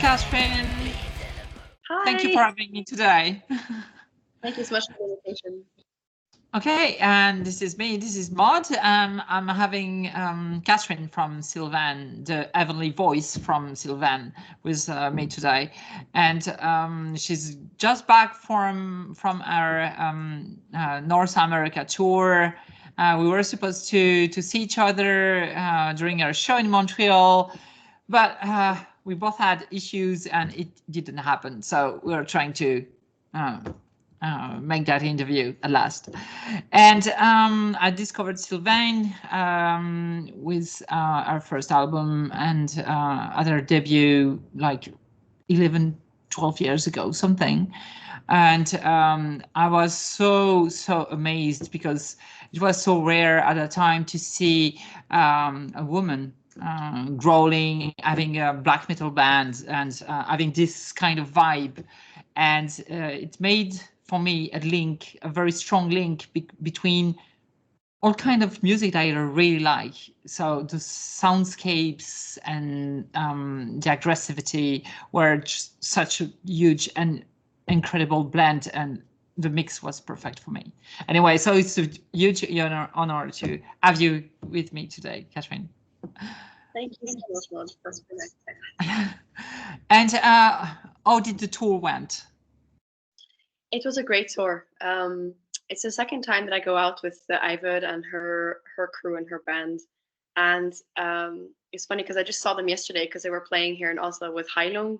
Kathrine. Hi. Thank you for having me today. Thank you so much for the invitation. Okay, and this is me. This is Maud. I'm having Kathrine from Sylvaine, the heavenly voice from Sylvaine, with me today, and she's just back from our North America tour. We were supposed to see each other during our show in Montreal, but we both had issues and it didn't happen. So we were trying to make that interview at last. And I discovered Sylvaine with our first album and other debut like 11, 12 years ago, something. And I was so amazed because it was so rare at the time to see a woman growling, having a black metal band and having this kind of vibe. And it made for me a very strong link between all kind of music that I really like. So the soundscapes and the aggressivity were just such a huge and incredible blend, and the mix was perfect for me. Anyway, so it's a huge honor to have you with me today, Kathrine. Thank you so much, Maud. That's really nice. And how did the tour went? It was a great tour. It's the second time that I go out with Ived and her crew and her band. And it's funny because I just saw them yesterday because they were playing here in Oslo with Heilung,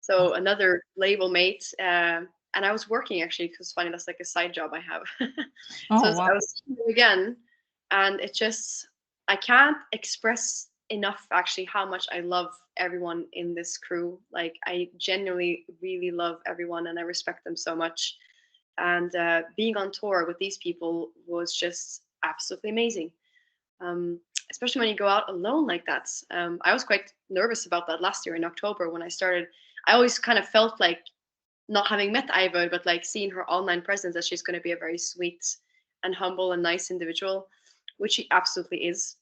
so another label mate. And I was working actually, because funny, that's like a side job I have. So wow. I was seeing them again, and it just, I can't express enough actually how much I love everyone in this crew. Like I genuinely really love everyone and I respect them so much. And being on tour with these people was just absolutely amazing. Especially when you go out alone like that. I was quite nervous about that last year in October when I started. I always kind of felt like, not having met Ived, but like seeing her online presence, that she's going to be a very sweet and humble and nice individual, which she absolutely is.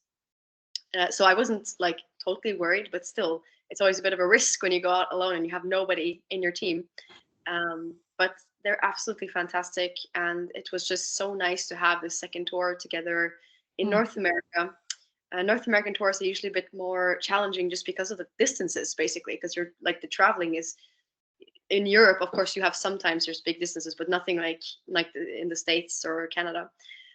So I wasn't like totally worried, but still, it's always a bit of a risk when you go out alone and you have nobody in your team. But they're absolutely fantastic, and it was just so nice to have this second tour together in North America. North American tours are usually a bit more challenging just because of the distances, basically, because you're like the traveling is in Europe. Of course, you have sometimes there's big distances, but nothing like in the States or Canada.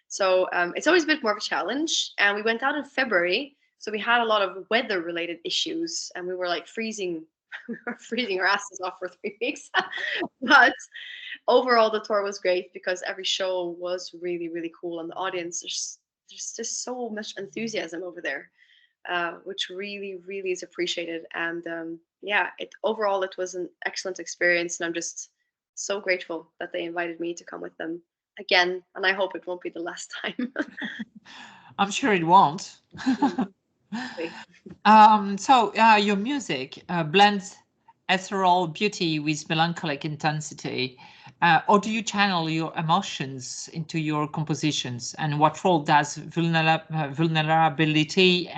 So it's always a bit more of a challenge. And we went out in February, so we had a lot of weather-related issues, and we were like freezing. We were freezing our asses off for 3 weeks. But overall, the tour was great because every show was really, really cool, and the audience, there's just so much enthusiasm over there, which really, really is appreciated. And yeah, overall it was an excellent experience, and I'm just so grateful that they invited me to come with them again, and I hope it won't be the last time. I'm sure it won't. So your music blends ethereal beauty with melancholic intensity. Or do you channel your emotions into your compositions? And what role does vulnerability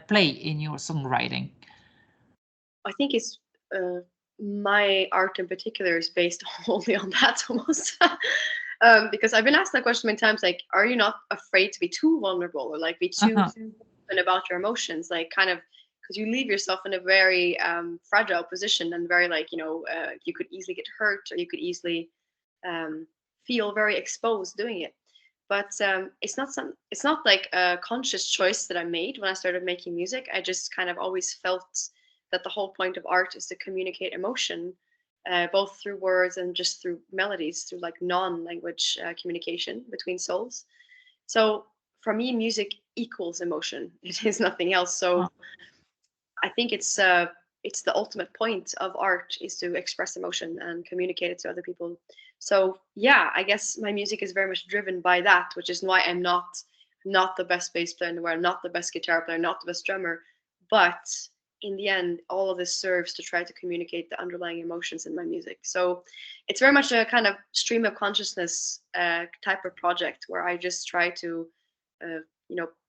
play in your songwriting? I think it's my art in particular is based only on that almost. Because I've been asked that question many times, like, are you not afraid to be too vulnerable or like be too open about your emotions? Like kind of, because you leave yourself in a very fragile position and very like, you could easily get hurt or you could easily feel very exposed doing it. But it's not like a conscious choice that I made when I started making music. I just kind of always felt that the whole point of art is to communicate emotion, both through words and just through melodies, through like non-language communication between souls. So for me, music equals emotion. It is nothing else. So I think it's the ultimate point of art is to express emotion and communicate it to other people. So yeah, I guess my music is very much driven by that, which is why I'm not the best bass player in the world, not the best guitar player, not the best drummer. But in the end, all of this serves to try to communicate the underlying emotions in my music. So it's very much a kind of stream of consciousness type of project where I just try to,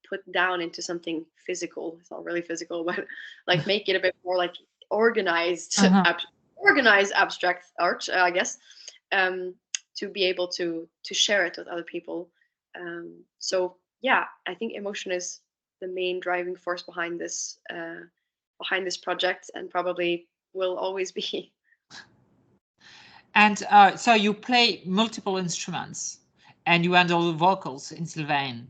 put down into something physical. It's not really physical, but like make it a bit more like organized organize abstract art, I guess, to be able to share it with other people. So yeah, I think emotion is the main driving force behind this project, and probably will always be. And so you play multiple instruments and you handle the vocals in Sylvaine.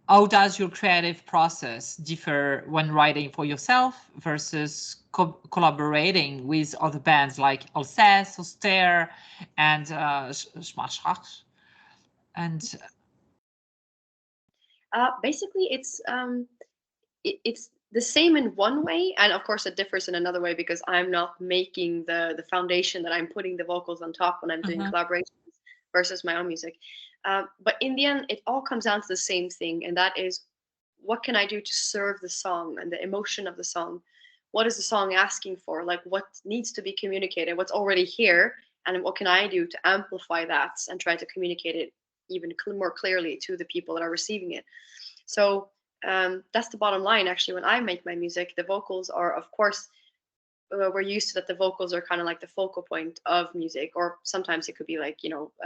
How does your creative process differ when writing for yourself versus collaborating with other bands like Alcest, Austere, and Schammasch? And basically, it's the same in one way, and of course it differs in another way because I'm not making the foundation, that I'm putting the vocals on top when I'm doing collaborations versus my own music. But in the end, it all comes down to the same thing, and that is, what can I do to serve the song and the emotion of the song? What is the song asking for? Like, what needs to be communicated? What's already here? And what can I do to amplify that and try to communicate it even more clearly to the people that are receiving it? So that's the bottom line. Actually, when I make my music, the vocals are, of course, we're used to that the vocals are kind of like the focal point of music, or sometimes it could be like,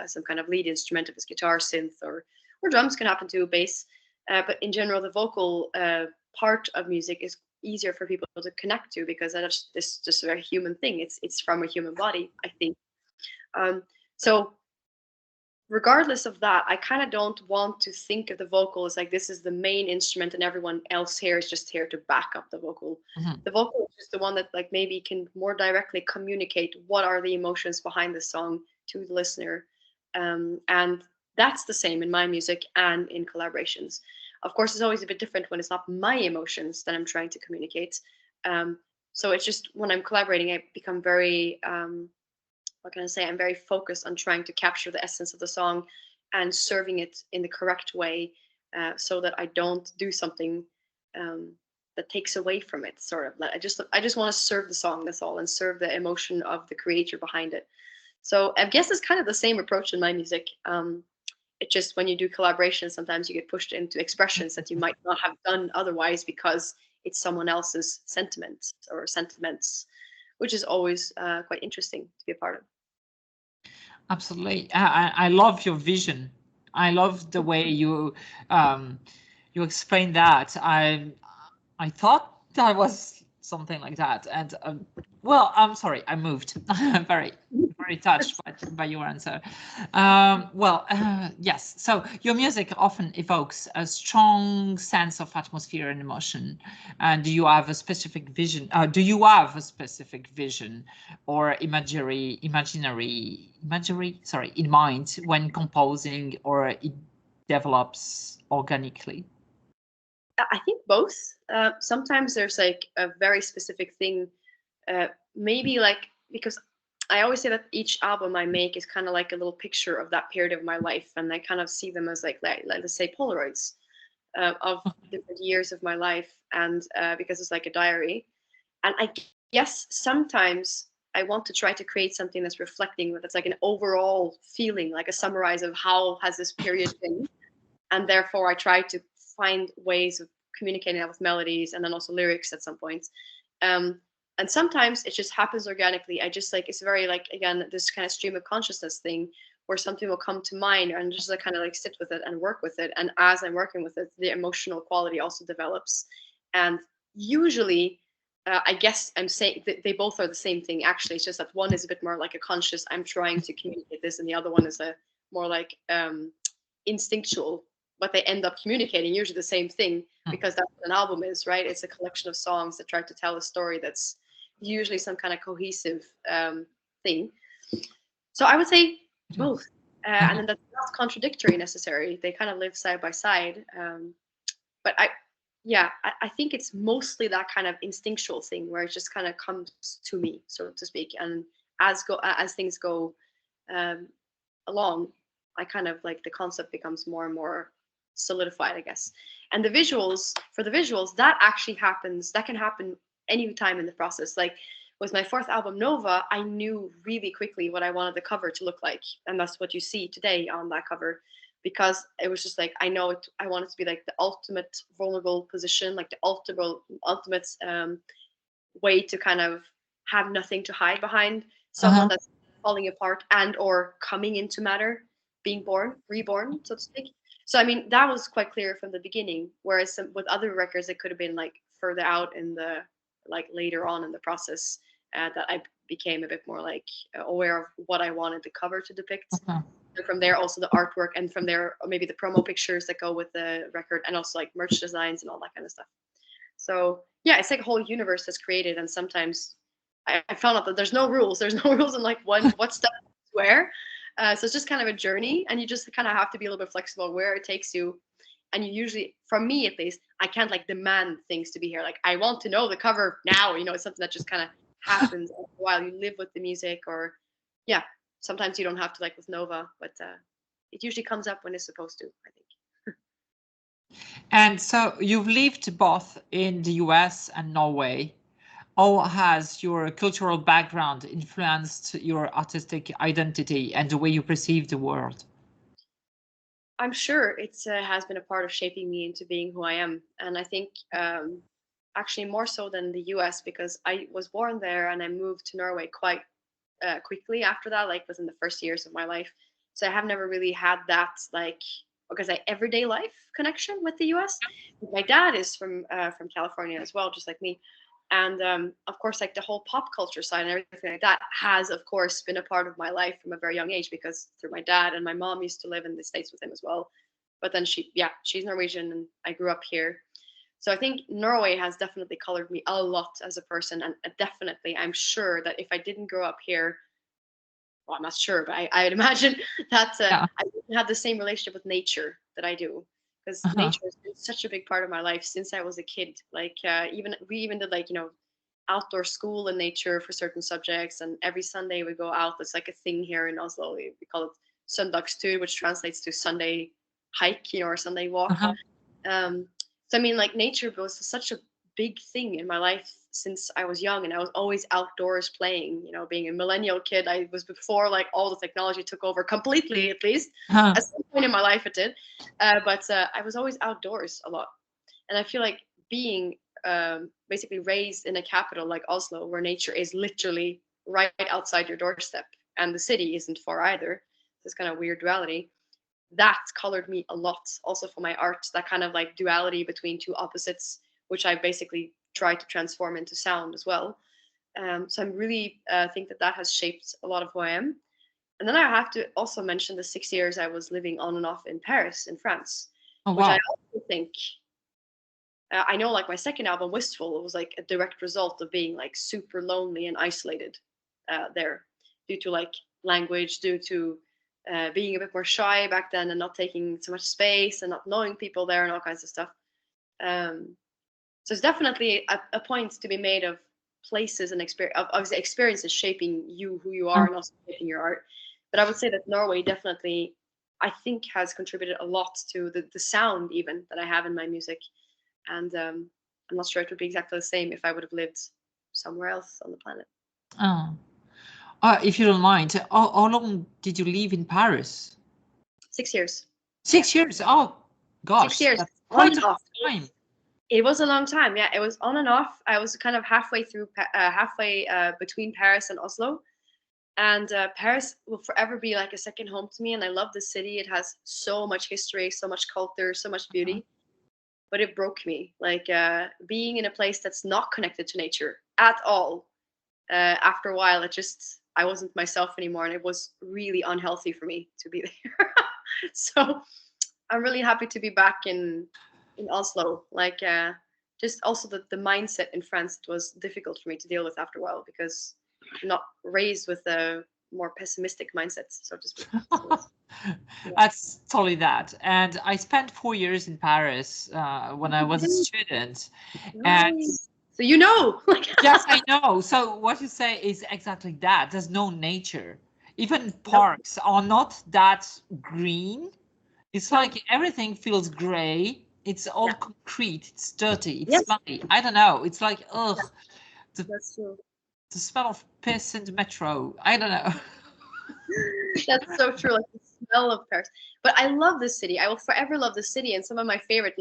some kind of lead instrument, if it's guitar, synth, or drums can happen to, bass. But in general, the vocal part of music is easier for people to connect to, because that's just a very human thing. It's from a human body, I think. So regardless of that, I kind of don't want to think of the vocal as like, this is the main instrument and everyone else here is just here to back up the vocal. The vocal is just the one that like maybe can more directly communicate what are the emotions behind the song to the listener. And that's the same in my music and in collaborations. Of course, it's always a bit different when it's not my emotions that I'm trying to communicate. So it's just when I'm collaborating, I become very, what can I say? I'm very focused on trying to capture the essence of the song and serving it in the correct way, so that I don't do something that takes away from it. Sort of. I just want to serve the song. That's all, and serve the emotion of the creator behind it. So I guess it's kind of the same approach in my music. It's just when you do collaborations, sometimes you get pushed into expressions that you might not have done otherwise because it's someone else's sentiments, which is always quite interesting to be a part of. Absolutely. I love your vision. I love the way you explain that. I thought that was something like that. And well, I'm sorry, I moved. very touched by your answer. Yes. So your music often evokes a strong sense of atmosphere and emotion. And do you have a specific vision? Or imagery in mind when composing, or it develops organically? I think both. Sometimes there's like a very specific thing, maybe like, because I always say that each album I make is kind of like a little picture of that period of my life, and I kind of see them as like let's say Polaroids of different years of my life, and because it's like a diary. And I guess sometimes I want to try to create something that's reflecting, that's like an overall feeling, like a summarize of how has this period been, and therefore I try to find ways of communicating that with melodies and then also lyrics at some points. And sometimes it just happens organically. I just like, it's very like, again, this kind of stream of consciousness thing where something will come to mind and just like kind of like sit with it and work with it. And as I'm working with it, the emotional quality also develops. And usually, I guess I'm saying that they both are the same thing. Actually, it's just that one is a bit more like a conscious, I'm trying to communicate this, and the other one is a more like instinctual, but they end up communicating usually the same thing, because that's what an album is, right? It's a collection of songs that try to tell a story that's usually some kind of cohesive thing. So I would say both. And then that's not contradictory necessarily. They kind of live side by side. But I think it's mostly that kind of instinctual thing where it just kind of comes to me, so to speak. And as things go along, I kind of like the concept becomes more and more solidified, I guess. And the visuals, that actually happens, that can happen any time in the process. Like with my fourth album, Nova, I knew really quickly what I wanted the cover to look like. And that's what you see today on that cover, because it was just like, I know it, I want it to be like the ultimate vulnerable position, like the ultimate way to kind of have nothing to hide behind. someone that's falling apart and or coming into matter, being born, reborn, so to speak. So I mean, that was quite clear from the beginning. Whereas with other records, it could have been like further out in the like later on in the process that I became a bit more like aware of what I wanted the cover to depict. And from there, also the artwork, and from there, maybe the promo pictures that go with the record, and also like merch designs and all that kind of stuff. So yeah, it's like a whole universe that's created, and sometimes I found out that there's no rules. There's no rules in like what stuff where. So it's just kind of a journey, and you just kind of have to be a little bit flexible where it takes you. And you usually, from me at least, I can't like demand things to be here. Like I want to know the cover now. You know, it's something that just kind of happens while you live with the music, or yeah. Sometimes you don't have to, like with Nova, but it usually comes up when it's supposed to, I think. And so you've lived both in the US and Norway. How has your cultural background influenced your artistic identity and the way you perceive the world? I'm sure it has been a part of shaping me into being who I am. And I think actually more so than the US, because I was born there and I moved to Norway quite quickly after that, like within the first years of my life. So I have never really had that like, because everyday life connection with the US. My dad is from California as well, just like me. And of course, like the whole pop culture side and everything like that has, of course, been a part of my life from a very young age, because through my dad, and my mom used to live in the States with him as well. But then she's Norwegian and I grew up here. So I think Norway has definitely colored me a lot as a person. And definitely, I'm sure that if I didn't grow up here, well, I'm not sure, but I'd imagine that I wouldn't have the same relationship with nature that I do. Because nature has been such a big part of my life since I was a kid. Like we even did like, outdoor school in nature for certain subjects. And every Sunday we go out. It's like a thing here in Oslo. We call it Søndagstur, which translates to Sunday hike, or Sunday walk. So I mean, like nature was such a big thing in my life since I was young, and I was always outdoors playing. Being a millennial kid, I was before like all the technology took over completely, at least at some point in my life it did. But I was always outdoors a lot, and I feel like being basically raised in a capital like Oslo, where nature is literally right outside your doorstep, and the city isn't far either. This kind of weird duality. That colored me a lot, also for my art, that kind of like duality between two opposites, which I basically try to transform into sound as well. So I'm really think that has shaped a lot of who I am. And then I have to also mention the 6 years I was living on and off in Paris, in France, which I also think, I know like my second album, Wistful, it was like a direct result of being like super lonely and isolated there, due to like language, due to being a bit more shy back then and not taking so much space and not knowing people there and all kinds of stuff. So it's definitely a point to be made of places and obviously experiences shaping you, who you are, and also shaping your art. But I would say that Norway definitely, I think, has contributed a lot to the sound even that I have in my music. And I'm not sure it would be exactly the same if I would have lived somewhere else on the planet. If you don't mind, how long did you live in Paris? 6 years. 6 years? Oh, gosh. 6 years. That's quite a long time. It was a long time. Yeah, it was on and off. I was kind of halfway between Paris and Oslo. And Paris will forever be like a second home to me. And I love the city. It has so much history, so much culture, so much beauty. But it broke me. Like being in a place that's not connected to nature at all. After a while, I wasn't myself anymore. And it was really unhealthy for me to be there. So I'm really happy to be back in Oslo. Like just also the mindset in France, it was difficult for me to deal with after a while, because I'm not raised with a more pessimistic mindset, so to speak. That's totally that. And I spent 4 years in Paris when I was a student. And so you know. Yes, I know. So what you say is exactly that. There's no nature. Even parks are not that green. It's like everything feels gray. It's all concrete. It's dirty. It's muddy. I don't know. It's like, ugh. That's true. The smell of piss in the metro. I don't know. That's so true. Like the smell of Paris. But I love this city. I will forever love this city. And some of my favorite,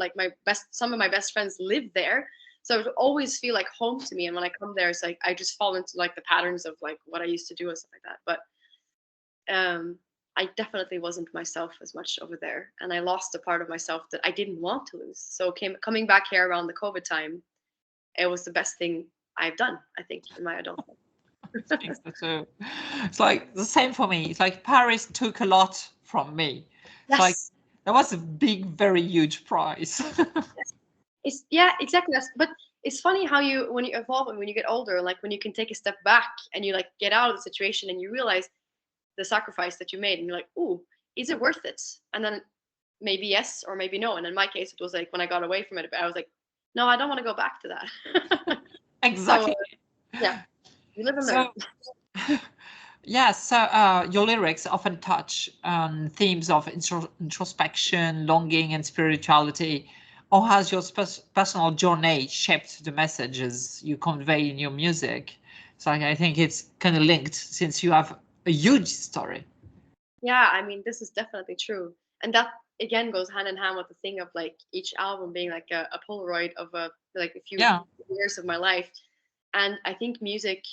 some of my best friends live there. So it would always feel like home to me. And when I come there, it's like I just fall into like the patterns of like what I used to do and stuff like that. But I definitely wasn't myself as much over there, and I lost a part of myself that I didn't want to lose. So coming back here around the COVID time, it was the best thing I've done, I think, in my adulthood. I think so too. It's like the same for me. It's like Paris took a lot from me. It's like Yes. that was a big, very huge prize. It's yeah, exactly. But it's funny how when you evolve and when you get older, like when you can take a step back and you like get out of the situation and you realize the sacrifice that you made, and you're like, "Ooh, is it worth it?" And then maybe yes or maybe no. And in my case, it was like when I got away from it, I was like, "No, I don't want to go back to that." Exactly. So yeah, you live and learn. So, yeah, so your lyrics often touch on themes of introspection, longing, and spirituality. Or has your personal journey shaped the messages you convey in your music? So I think it's kind of linked since you have a huge story. Yeah, I mean, this is definitely true. And that again goes hand in hand with the thing of like each album being like a Polaroid of like a few Yeah. years of my life. And I think music,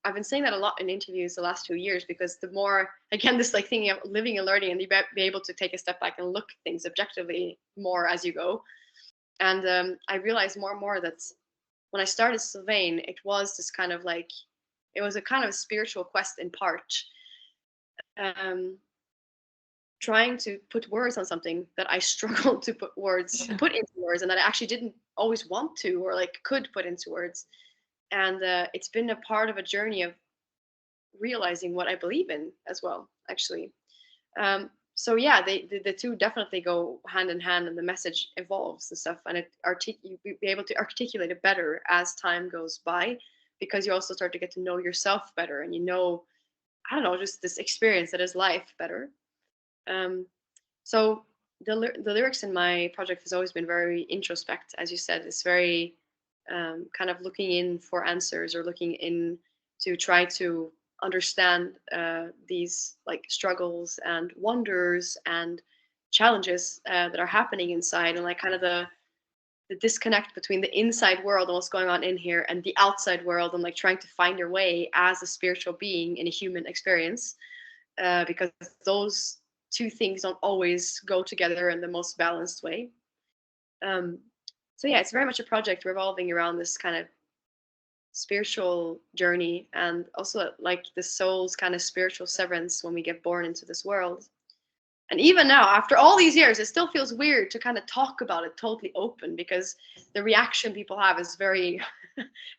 I've been saying that a lot in interviews the last 2 years, because the more, again, this like thing of living and learning, and you be able to take a step back and look at things objectively more as you go. And I realized more and more that when I started Sylvaine, it was this kind of like, it was a kind of spiritual quest in part. Trying to put words on something that I struggled to put into words, and that I actually didn't always want to or like could put into words. And it's been a part of a journey of realizing what I believe in as well, actually. So yeah, the two definitely go hand in hand, and the message evolves and stuff, and you be able to articulate it better as time goes by, because you also start to get to know yourself better, and I don't know, just this experience that is life better. So the lyrics in my project has always been very introspect, as you said. It's very kind of looking in for answers, or looking in to try to understand these like struggles and wonders and challenges that are happening inside, and like kind of the disconnect between the inside world and what's going on in here and the outside world, and like trying to find your way as a spiritual being in a human experience, because those two things don't always go together in the most balanced way. So yeah, it's very much a project revolving around this kind of spiritual journey, and also like the soul's kind of spiritual severance when we get born into this world. And even now, after all these years, it still feels weird to kind of talk about it totally open, because the reaction people have is very,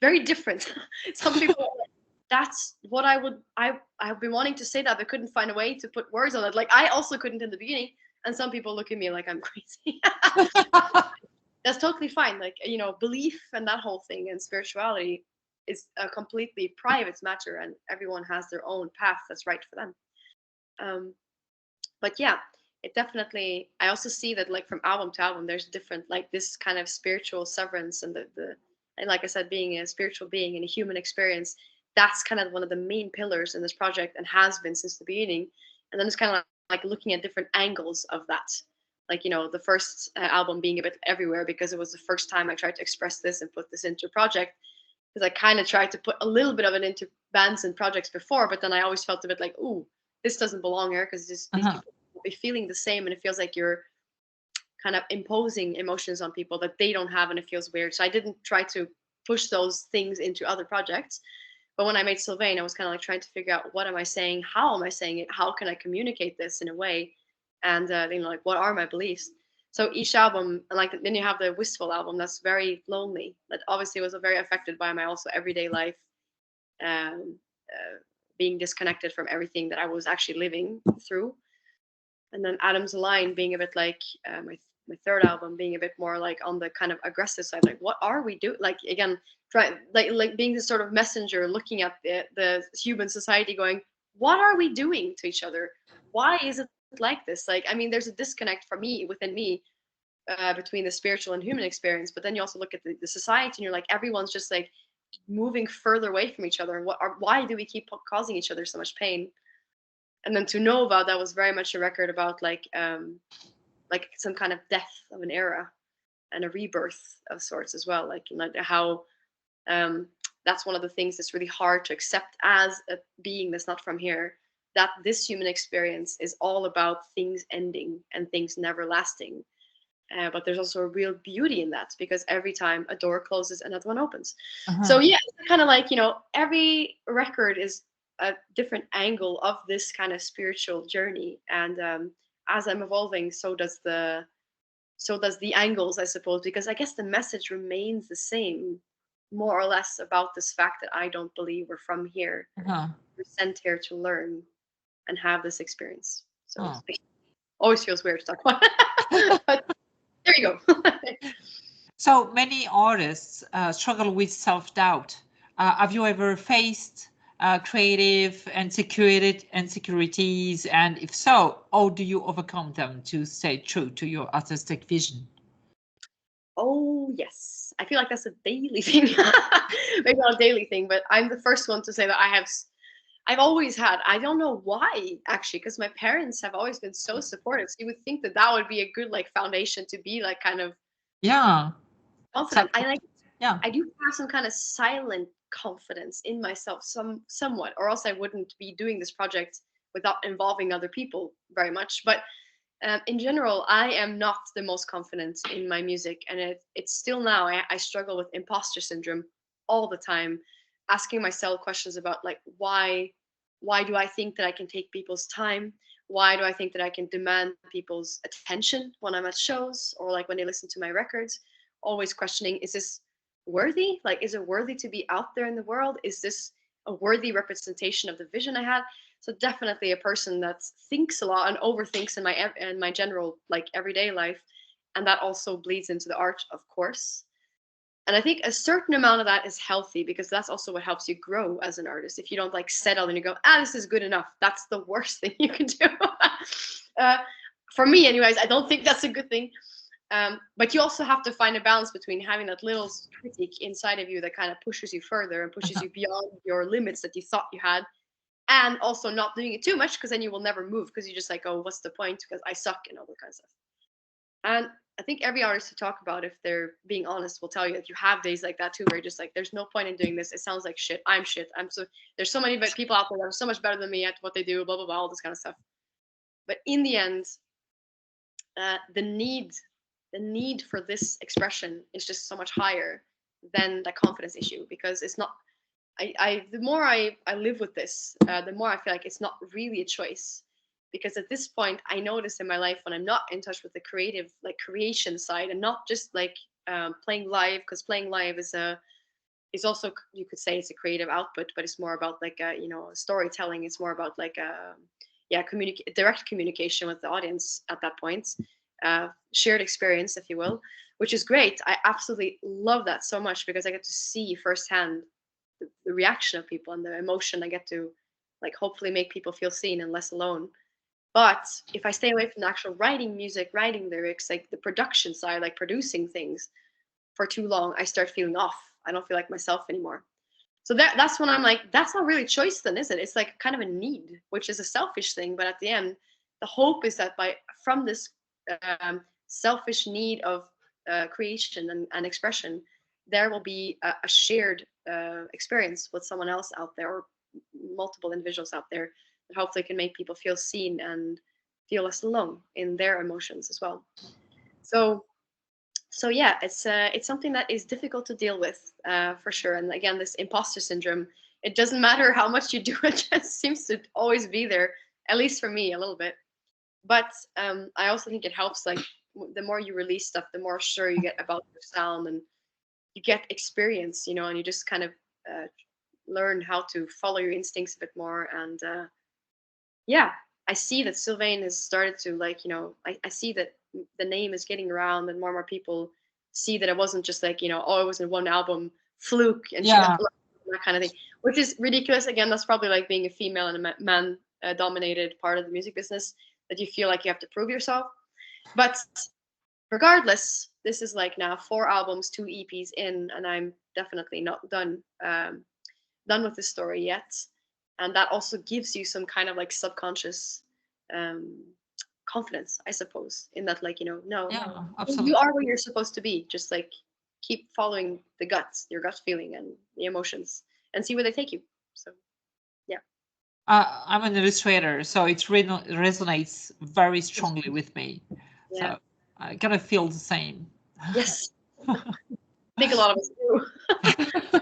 very different. Some people are like, that's what I've been wanting to say that, but couldn't find a way to put words on it. Like I also couldn't in the beginning. And some people look at me like I'm crazy. That's totally fine. Like, belief and that whole thing and spirituality is a completely private matter, and everyone has their own path that's right for them. But yeah, it definitely, I also see that like from album to album, there's different, like this kind of spiritual severance, and and like I said, being a spiritual being in a human experience, that's kind of one of the main pillars in this project, and has been since the beginning. And then it's kind of like looking at different angles of that. Like, the first album being a bit everywhere, because it was the first time I tried to express this and put this into a project, because I kind of tried to put a little bit of it into bands and projects before, but then I always felt a bit like, ooh, this doesn't belong here, because these people will be feeling the same, and it feels like you're kind of imposing emotions on people that they don't have, and it feels weird. So I didn't try to push those things into other projects. But when I made Sylvaine, I was kind of like trying to figure out, what am I saying? How am I saying it? How can I communicate this in a way? And like, what are my beliefs? So each album, and like then you have the Wistful album, that's very lonely. That obviously was very affected by my also everyday life, being disconnected from everything that I was actually living through. And then Adam's Line being a bit like my third album, being a bit more like on the kind of aggressive side. Like, what are we doing? Like, again, try like being this sort of messenger, looking at the human society, going, what are we doing to each other? Why is it like this? Like, I mean, there's a disconnect for me within me between the spiritual and human experience. But then you also look at the society, and you're like, everyone's just like moving further away from each other. And why do we keep causing each other so much pain? And then To Nova, that was very much a record about like some kind of death of an era. and a rebirth of sorts as well. Like, how that's one of the things that's really hard to accept as a being that's not from here, that this human experience is all about things ending and things never lasting. But there's also a real beauty in that, because every time a door closes, another one opens. So yeah, it's kind of like, every record is a different angle of this kind of spiritual journey. And as I'm evolving, so does the angles, I suppose, because I guess the message remains the same, more or less, about this fact that I don't believe we're from here. We're sent here to learn and have this experience. So it always feels weird to talk about it. But there you go. So many artists struggle with self-doubt. Have you ever faced creative insecurities? And if so, how do you overcome them to stay true to your artistic vision? Oh, yes. I feel like that's a daily thing. Maybe not a daily thing, but I'm the first one to say that I've always had, I don't know why, actually, because my parents have always been so supportive. So you would think that that would be a good foundation to be kind of confident. I do have some kind of silent confidence in myself, somewhat, or else I wouldn't be doing this project without involving other people very much. But in general, I am not the most confident in my music, and it's still now. I struggle with imposter syndrome all the time, asking myself questions about why do I think that I can take people's time? Why do I think that I can demand people's attention when I'm at shows, or when they listen to my records? Always questioning, is this worthy? Is it worthy to be out there in the world? Is this a worthy representation of the vision I had? So definitely a person that thinks a lot and overthinks in my general everyday life, and that also bleeds into the art, of course. And I think a certain amount of that is healthy, because that's also what helps you grow as an artist. If you don't settle and you go, this is good enough, that's the worst thing you can do. For me, anyways, I don't think that's a good thing. But you also have to find a balance between having that little critic inside of you that kind of pushes you further and pushes you beyond your limits that you thought you had, and also not doing it too much, because then you will never move, because you're just oh, what's the point, because I suck and all that kind of stuff. And I think every artist who talk about, if they're being honest, will tell you that you have days like that too, where you're just there's no point in doing this. It sounds like shit. I'm shit. There's so many people out there that are so much better than me at what they do, blah, blah, blah, all this kind of stuff. But in the end, the need for this expression is just so much higher than the confidence issue, because it's not, the more I live with this, the more I feel like it's not really a choice. Because at this point, I notice in my life, when I'm not in touch with the creative, creation side, and not just playing live, because playing live is also, you could say, it's a creative output, but it's more about storytelling. It's more about direct communication with the audience at that point, shared experience, if you will, which is great. I absolutely love that so much, because I get to see firsthand the reaction of people and the emotion. I get to hopefully make people feel seen and less alone. But if I stay away from the actual writing music, writing lyrics, the production side, producing things for too long, I start feeling off. I don't feel like myself anymore. So that's when I'm that's not really choice then, is it? It's kind of a need, which is a selfish thing. But at the end, the hope is that from this selfish need of creation and expression, there will be a shared experience with someone else out there, or multiple individuals out there, that hopefully can make people feel seen and feel less alone in their emotions as well. So yeah, it's something that is difficult to deal with, for sure. And again, this imposter syndrome, it doesn't matter how much you do, it just seems to always be there, at least for me, a little bit. But I also think it helps, the more you release stuff, the more sure you get about your sound, and you get experience, and you just kind of learn how to follow your instincts a bit more. And yeah, I see that Sylvaine has started to I see that the name is getting around, and more people see that it wasn't just oh, it was in one album, fluke, and that kind of thing, which is ridiculous. Again, that's probably being a female in a man dominated part of the music business, that you feel like you have to prove yourself. But regardless, this is now 4 albums, 2 EPs in, and I'm definitely not done with the story yet. And that also gives you some kind of subconscious confidence, I suppose, in that, like, no, Yeah, you absolutely. are where you're supposed to be. Just like keep following your gut feeling and the emotions, and see where they take you. So yeah. I'm an illustrator, so it resonates very strongly with me. Yeah. So I kind of feel the same. Yes. I think a lot of us do.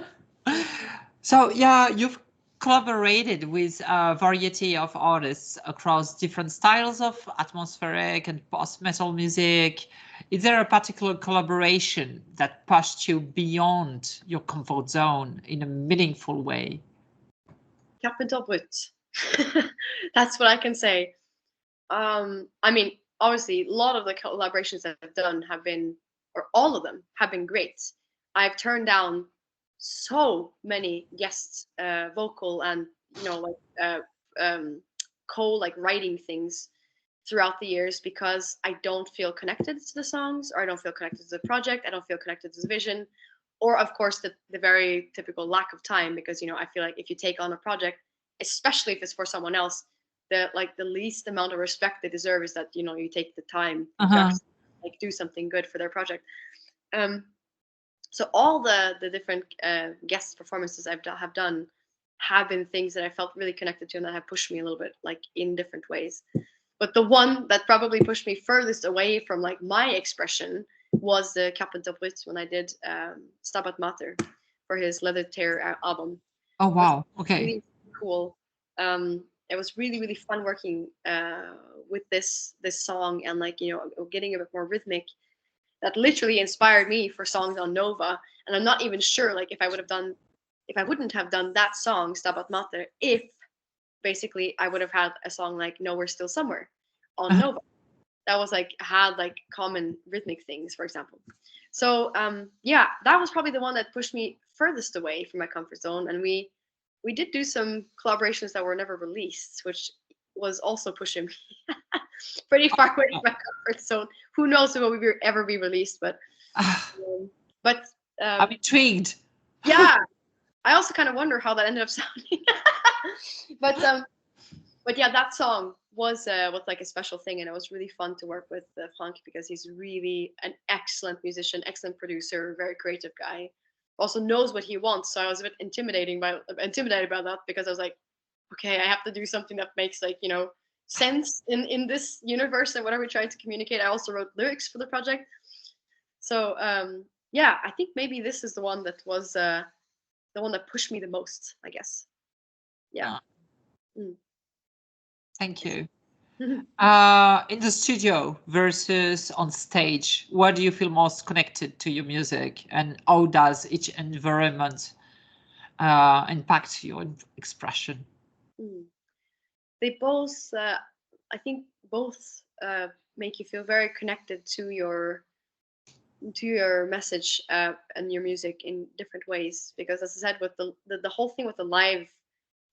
So yeah, you've collaborated with a variety of artists across different styles of atmospheric and post-metal music. Is there a particular collaboration that pushed you beyond your comfort zone in a meaningful way? Dor II. That's what I can say. I mean, obviously, a lot of the collaborations that I've done have been, or all of them have been great. I've turned down so many guest vocal and like like writing things throughout the years because I don't feel connected to the songs, or I don't feel connected to the project, I don't feel connected to the vision, or of course the very typical lack of time, because I feel like if you take on a project, especially if it's for someone else, the least amount of respect they deserve is that you take the time to actually, like, do something good for their project. So all the different guest performances have done have been things that I felt really connected to and that have pushed me a little bit, like, in different ways. But the one that probably pushed me furthest away from, like, my expression was the Dor II, when I did Stabat Mater for his Leather Tear album. Oh wow! Okay. Really cool. It was really, really fun working with this song, and, like, getting a bit more rhythmic. That literally inspired me for songs on Nova. And I'm not even sure, like, if I wouldn't have done that song Stabat Mater, if basically I would have had a song like No We're Still Somewhere on Nova. That was like had like common rhythmic things, for example. So yeah, that was probably the one that pushed me furthest away from my comfort zone. And we did do some collaborations that were never released, which was also pushing me pretty far away from my comfort zone. Who knows if it will ever be released, but I'm intrigued. Yeah, I also kind of wonder how that ended up sounding. but yeah, that song was like a special thing, and it was really fun to work with Frank, because he's really an excellent musician, excellent producer, very creative guy. Also knows what he wants, so I was a bit intimidated by that, because I was like, okay, I have to do something that makes, like, sense in this universe and whatever we're trying to communicate. I also wrote lyrics for the project, so yeah, I think maybe this is the one that was the one that pushed me the most, I guess. Yeah. Thank you. In the studio versus on stage, where do you feel most connected to your music, and how does each environment impact your expression? They both, I think, both make you feel very connected to your message and your music in different ways. Because, as I said, with the whole thing with the live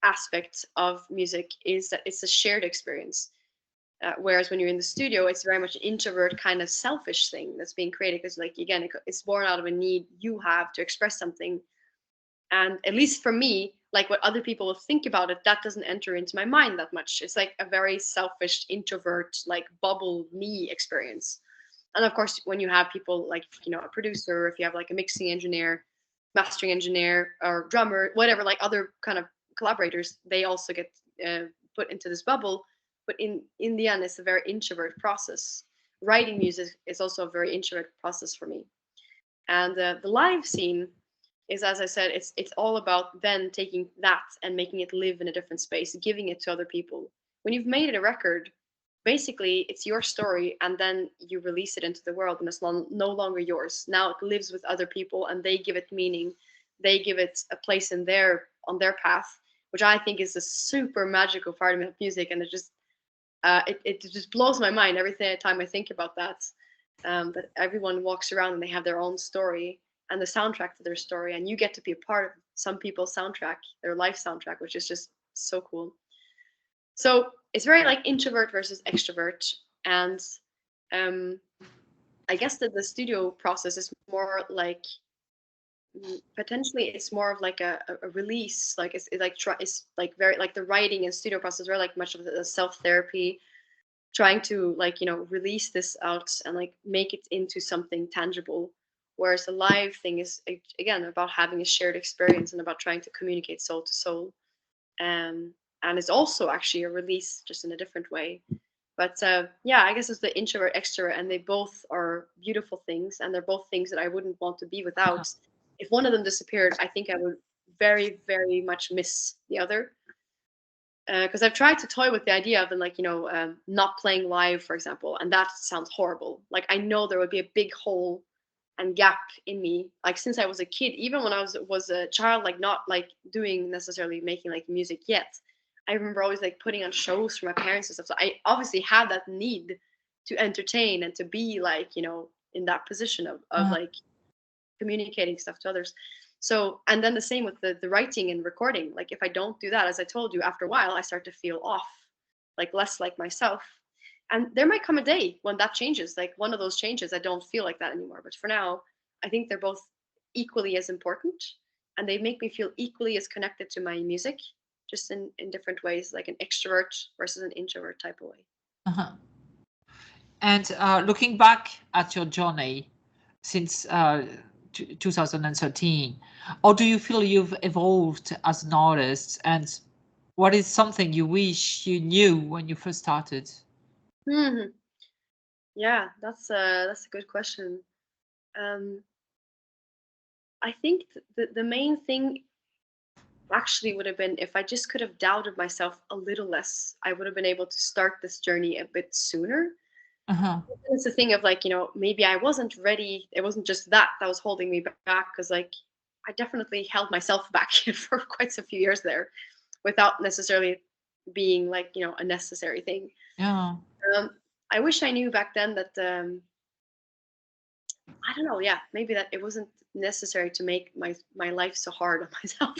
aspect of music is that it's a shared experience. Whereas when you're in the studio, it's very much an introvert kind of selfish thing that's being created, because, like, again, it's born out of a need you have to express something. And at least for me, like, what other people will think about it, that doesn't enter into my mind that much. It's like a very selfish introvert, like, bubble me experience. And of course, when you have people like, a producer, if you have like a mixing engineer, mastering engineer, or drummer, whatever, like other kind of collaborators, they also get put into this bubble. But in the end, it's a very introvert process. Writing music is also a very introvert process for me. And the live scene is, as I said, it's all about then taking that and making it live in a different space, giving it to other people. When you've made a record, basically it's your story, and then you release it into the world, and it's no longer yours. Now it lives with other people, and they give it meaning. They give it a place on their path, which I think is a super magical part of music. And it just blows my mind every time I think about that. That everyone walks around and they have their own story and the soundtrack to their story, and you get to be a part of some people's soundtrack, their life soundtrack, which is just so cool. So it's very like introvert versus extrovert. And I guess that the studio process is more like, potentially it's more of like a release. Like it's like very like the writing and studio process, very like much of the self-therapy. trying to like, release this out and like make it into something tangible. Whereas the live thing is again about having a shared experience and about trying to communicate soul to soul. And it's also actually a release just in a different way. But yeah, I guess it's the introvert extrovert, and they both are beautiful things, and they're both things that I wouldn't want to be without. If one of them disappeared, I think I would very, very much miss the other. Because I've tried to toy with the idea of like, not playing live, for example, and that sounds horrible. Like I know there would be a big hole and gap in me, like since I was a kid, even when I was a child, like not like doing necessarily making like music yet. I remember always like putting on shows for my parents and stuff. So I obviously had that need to entertain and to be like, in that position of like communicating stuff to others. So, and then the same with the writing and recording. Like if I don't do that, as I told you, after a while, I start to feel off, like less like myself. And there might come a day when that changes, like one of those changes, I don't feel like that anymore. But for now, I think they're both equally as important, and they make me feel equally as connected to my music, just in different ways, like an extrovert versus an introvert type of way. And looking back at your journey since 2013, how do you feel you've evolved as an artist, and what is something you wish you knew when you first started? Yeah, that's a good question. I think the main thing actually would have been if I just could have doubted myself a little less, I would have been able to start this journey a bit sooner. It's the thing of like, maybe I wasn't ready. It wasn't just that was holding me back, because like I definitely held myself back for quite a few years there without necessarily being like, a necessary thing. Yeah. I wish I knew back then that, I don't know, yeah, maybe that it wasn't necessary to make my life so hard on myself.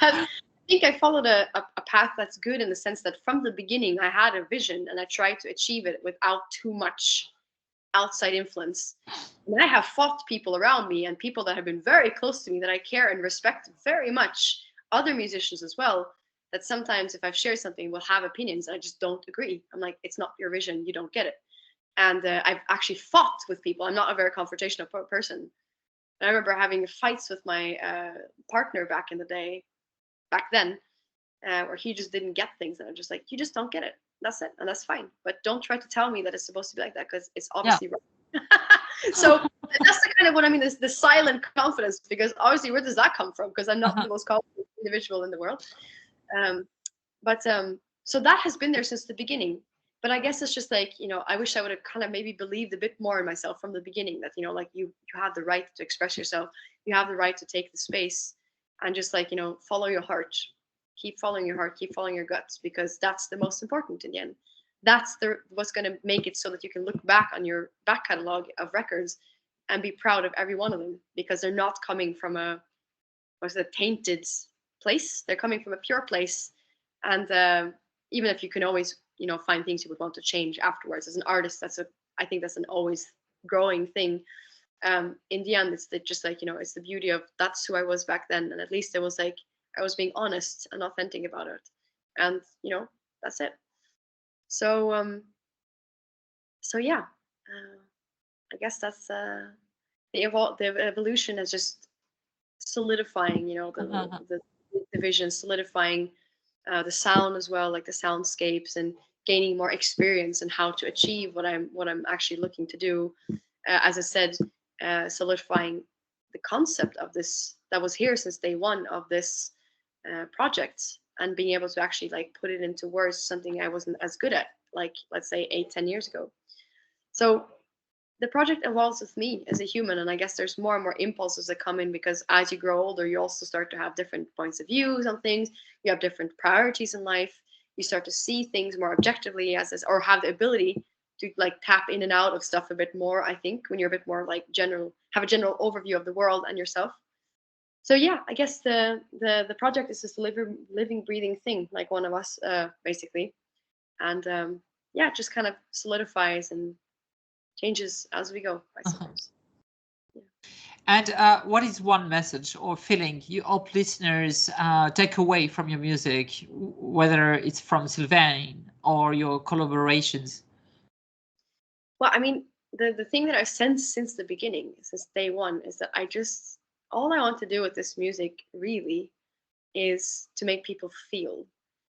I think I followed a path that's good in the sense that from the beginning I had a vision and I tried to achieve it without too much outside influence. And I have fought people around me and people that have been very close to me that I care and respect very much, other musicians as well, that sometimes if I've shared something will have opinions and I just don't agree. I'm like, it's not your vision, you don't get it. And I've actually fought with people. I'm not a very confrontational person. And I remember having fights with my partner back then, where he just didn't get things. And I'm just like, you just don't get it. That's it. And that's fine. But don't try to tell me that it's supposed to be like that, because it's obviously wrong. So that's the kind of what I mean, is the silent confidence, because obviously where does that come from? Because I'm not the most confident individual in the world. So that has been there since the beginning. But I guess it's just like, I wish I would have kind of maybe believed a bit more in myself from the beginning, that, like you have the right to express yourself. You have the right to take the space and just like, follow your heart. Keep following your heart, keep following your guts, because that's the most important in the end. That's what's going to make it so that you can look back on your back catalog of records and be proud of every one of them, because they're not coming from a tainted place. They're coming from a pure place. And even if you can always find things you would want to change afterwards as an artist, I think that's an always growing thing. In the end, it's just like, it's the beauty of that's who I was back then, and at least it was like I was being honest and authentic about it, and that's it. So yeah, I guess that's the evolution is just solidifying, the vision, solidifying the sound as well, like the soundscapes, and gaining more experience in how to achieve what I'm actually looking to do. As I said, solidifying the concept of this that was here since day one of this project, and being able to actually like put it into words, something I wasn't as good at, like let's say 8-10 years ago. So the project evolves with me as a human, and I guess there's more and more impulses that come in, because as you grow older, you also start to have different points of views on things. You have different priorities in life. You start to see things more objectively or have the ability to like tap in and out of stuff a bit more, I think, when you're a bit more like have a general overview of the world and yourself. So yeah, I guess the project is just a living, breathing thing, like one of us, basically. And yeah, it just kind of solidifies and changes as we go, I suppose. Yeah. And what is one message or feeling you hope listeners take away from your music, whether it's from Sylvaine or your collaborations? Well, I mean, the thing that I've sensed since the beginning, since day one, is that all I want to do with this music really is to make people feel.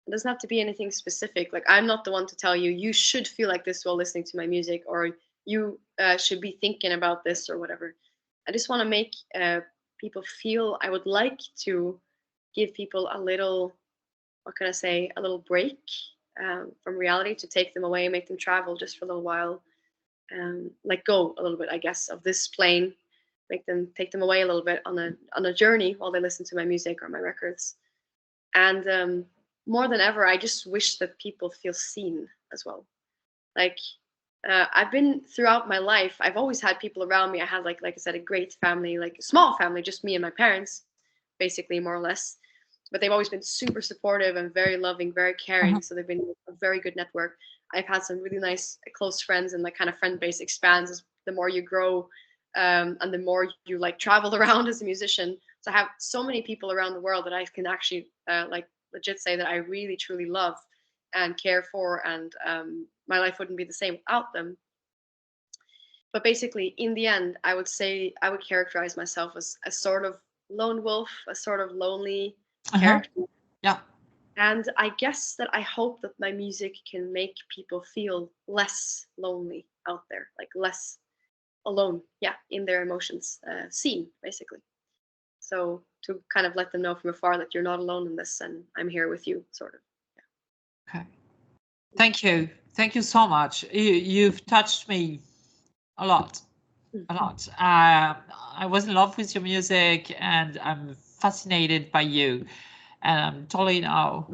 It doesn't have to be anything specific. Like, I'm not the one to tell you, you should feel like this while listening to my music, or you should be thinking about this or whatever. I just want to make people feel. I would like to give people a little, what can I say, a little break from reality, to take them away, make them travel just for a little while, let go a little bit, I guess, of this plane, take them away a little bit on a journey while they listen to my music or my records. And more than ever, I just wish that people feel seen as well. Like, I've been throughout my life, I've always had people around me. I had, like I said, a great family, like a small family, just me and my parents, basically, more or less. But they've always been super supportive and very loving, very caring. So they've been a very good network. I've had some really nice close friends, and the kind of friend base expands as the more you grow, and the more you like travel around as a musician. So I have so many people around the world that I can actually like legit say that I really truly love and care for, and my life wouldn't be the same without them. But basically, in the end, I would say I would characterize myself as a sort of lone wolf, a sort of lonely character. Yeah. And I guess that I hope that my music can make people feel less lonely out there, like less alone, in their emotions, seen, basically. So to kind of let them know from afar that you're not alone in this, and I'm here with you, sort of. Okay. Thank you. Thank you so much. You've touched me a lot. A lot. I was in love with your music, and I'm fascinated by you. And I'm totally now.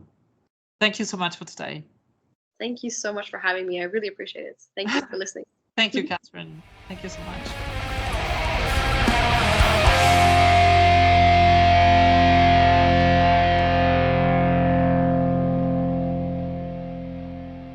Thank you so much for today. Thank you so much for having me. I really appreciate it. Thank you for listening. Thank you, Kathrine. Thank you so much.